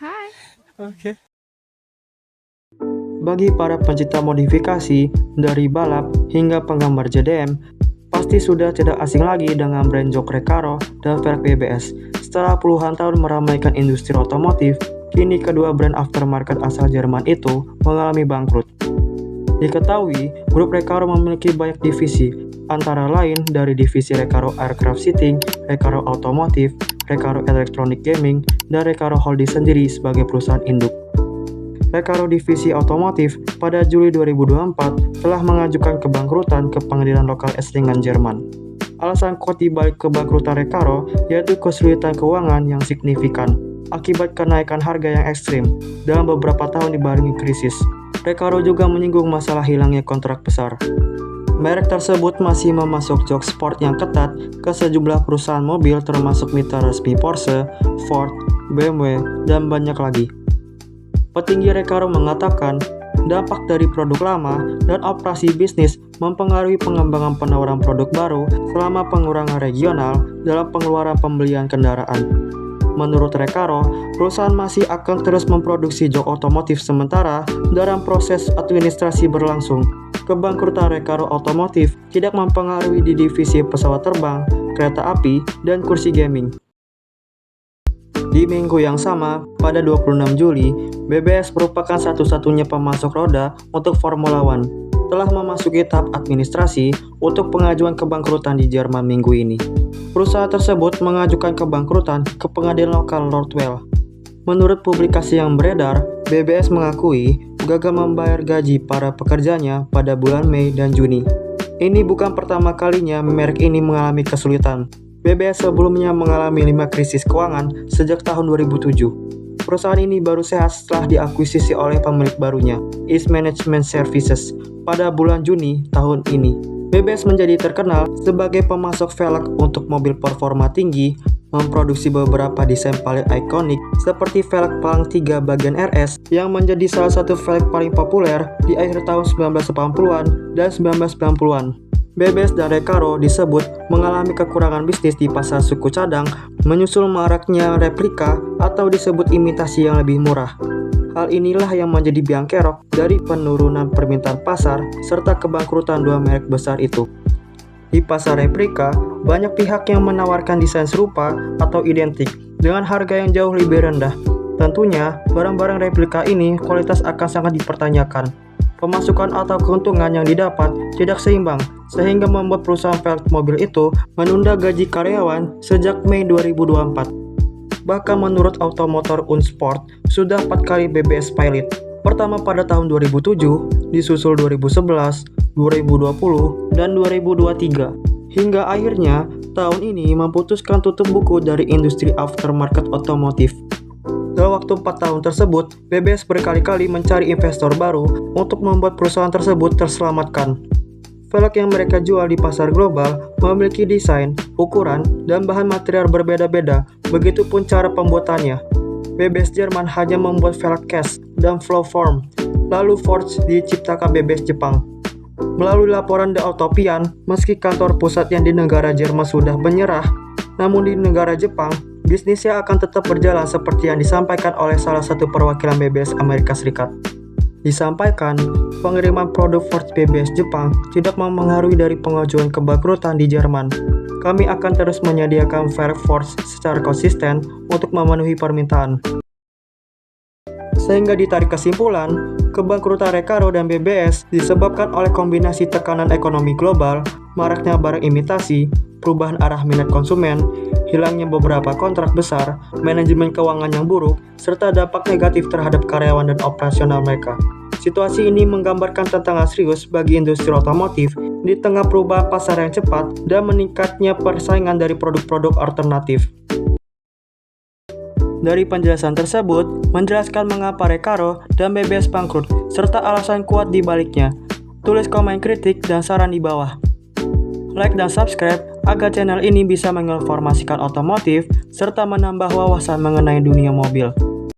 Hai. Oke. Bagi para pencinta modifikasi, dari balap hingga penggambar JDM, pasti sudah tidak asing lagi dengan brand jok Recaro dan velg BBS. Setelah puluhan tahun meramaikan industri otomotif, kini kedua brand aftermarket asal Jerman itu mengalami bangkrut. Diketahui, grup Recaro memiliki banyak divisi, antara lain dari divisi Recaro Aircraft Seating, Recaro Automotive, Recaro Electronic Gaming, dan Recaro Holding sendiri sebagai perusahaan induk. Recaro Divisi Otomotif pada Juli 2024 telah mengajukan kebangkrutan ke pengadilan lokal Esslingen, Jerman. Alasan kuat di balik kebangkrutan Recaro yaitu kesulitan keuangan yang signifikan akibat kenaikan harga yang ekstrim dalam beberapa tahun dibarengi krisis. Recaro juga menyinggung masalah hilangnya kontrak besar. Merek tersebut masih memasuk jok sport yang ketat ke sejumlah perusahaan mobil termasuk mitra resmi Porsche, Ford, BMW, dan banyak lagi. Petinggi Recaro mengatakan, dampak dari produk lama dan operasi bisnis mempengaruhi pengembangan penawaran produk baru selama pengurangan regional dalam pengeluaran pembelian kendaraan. Menurut Recaro, perusahaan masih akan terus memproduksi jok otomotif sementara dalam proses administrasi berlangsung. Kebangkrutan Recaro Otomotif tidak mempengaruhi di divisi pesawat terbang, kereta api, dan kursi gaming. Di minggu yang sama, pada 26 Juli, BBS merupakan satu-satunya pemasok roda untuk Formula One, telah memasuki tahap administrasi untuk pengajuan kebangkrutan di Jerman minggu ini. Perusahaan tersebut mengajukan kebangkrutan ke pengadilan lokal Nordwell. Menurut publikasi yang beredar, BBS mengakui gagal membayar gaji para pekerjanya pada bulan Mei dan Juni. Ini bukan pertama kalinya merek ini mengalami kesulitan. BBS sebelumnya mengalami 5 krisis keuangan sejak tahun 2007. Perusahaan ini baru sehat setelah diakuisisi oleh pemilik barunya, East Management Services, pada bulan Juni tahun ini. BBS menjadi terkenal sebagai pemasok velg untuk mobil performa tinggi, memproduksi beberapa desain paling ikonik seperti velg Palang 3 bagian RS yang menjadi salah satu velg paling populer di akhir tahun 1980-an dan 1990-an. BBS dan Recaro disebut mengalami kekurangan bisnis di pasar suku cadang, menyusul maraknya replika atau disebut imitasi yang lebih murah. Hal inilah yang menjadi biang kerok dari penurunan permintaan pasar serta kebangkrutan dua merek besar itu. Di pasar replika, banyak pihak yang menawarkan desain serupa atau identik dengan harga yang jauh lebih rendah. Tentunya, barang-barang replika ini kualitas akan sangat dipertanyakan. Pemasukan atau keuntungan yang didapat tidak seimbang, sehingga membuat perusahaan velg mobil itu menunda gaji karyawan sejak Mei 2024. Bahkan menurut Automotor und Sport, sudah 4 kali BBS pilot. Pertama pada tahun 2007, disusul 2011, 2020, dan 2023. Hingga akhirnya, tahun ini memutuskan tutup buku dari industri aftermarket otomotif. Dalam waktu 4 tahun tersebut, BBS berkali-kali mencari investor baru untuk membuat perusahaan tersebut terselamatkan. Velg yang mereka jual di pasar global memiliki desain, ukuran, dan bahan material berbeda-beda, begitupun cara pembuatannya. BBS Jerman hanya membuat velg cast dan flow form, lalu forge diciptakan BBS Jepang. Melalui laporan The Autopian, meski kantor pusatnya di negara Jerman sudah menyerah, namun di negara Jepang, bisnisnya akan tetap berjalan seperti yang disampaikan oleh salah satu perwakilan BBS Amerika Serikat. Disampaikan, pengiriman produk Ford BBS Jepang tidak mempengaruhi dari pengajuan kebangkrutan di Jerman. Kami akan terus menyediakan velg Ford secara konsisten untuk memenuhi permintaan. Sehingga ditarik kesimpulan, kebangkrutan Recaro dan BBS disebabkan oleh kombinasi tekanan ekonomi global, maraknya barang imitasi, perubahan arah minat konsumen, hilangnya beberapa kontrak besar, manajemen keuangan yang buruk, serta dampak negatif terhadap karyawan dan operasional mereka. Situasi ini menggambarkan tantangan serius bagi industri otomotif di tengah perubahan pasar yang cepat dan meningkatnya persaingan dari produk-produk alternatif. Dari penjelasan tersebut, menjelaskan mengapa Recaro dan BBS bangkrut, serta alasan kuat di baliknya. Tulis komen kritik dan saran di bawah. like dan subscribe agar channel ini bisa menginformasikan otomotif serta menambah wawasan mengenai dunia mobil.